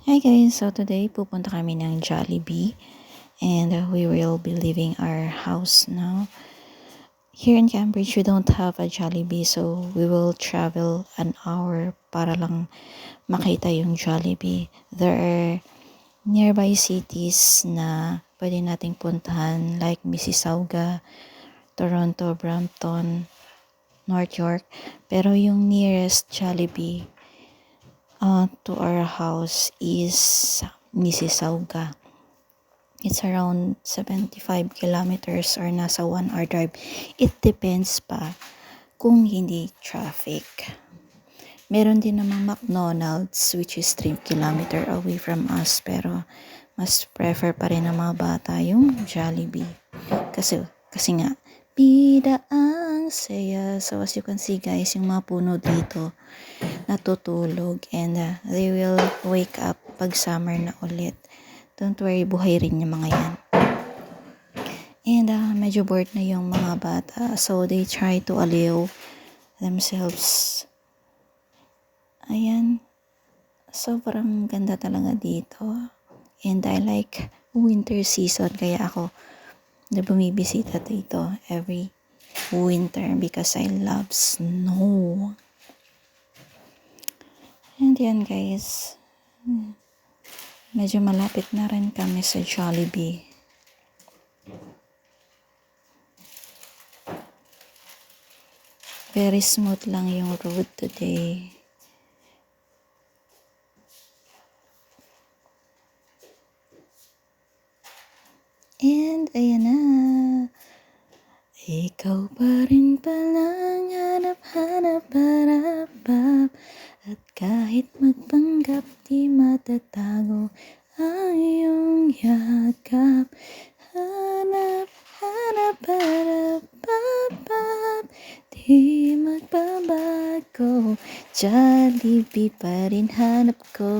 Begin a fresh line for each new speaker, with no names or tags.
Hi guys, so today pupunta kami ng Jollibee and we will be leaving our house now. Here in Cambridge, we don't have a Jollibee, so we will travel an hour para lang makita yung Jollibee. There are nearby cities na pwede nating puntahan like Mississauga, Toronto, Brampton, North York. Pero yung nearest Jollibee to our house is Mississauga. It's around 75 kilometers or nasa 1 hour drive. It depends pa kung hindi traffic. Meron din namang McDonald's which is 3 kilometer away from us, pero mas prefer pa rin ng mga bata yung Jollibee. Kasi nga, bida ang saya. So as you can see guys, yung mga puno dito natutulog and they will wake up pag summer na ulit. Don't worry, buhay rin yung mga yan. And medyo bored na yung mga bata, so they try to aliw themselves. Ayan, sobrang ganda talaga dito. And I like winter season, kaya ako na bumibisita dito every winter because I love snow. And yan guys, medyo malapit na rin kami sa Jollibee. Very smooth lang yung road today. And ayan na. Ikaw pa rin palang hanap-hanap, at kahit magpanggap di matatago ang iyong yakap. Hanap-hanap, di magbabago. Jollibee pa rin hanap ko.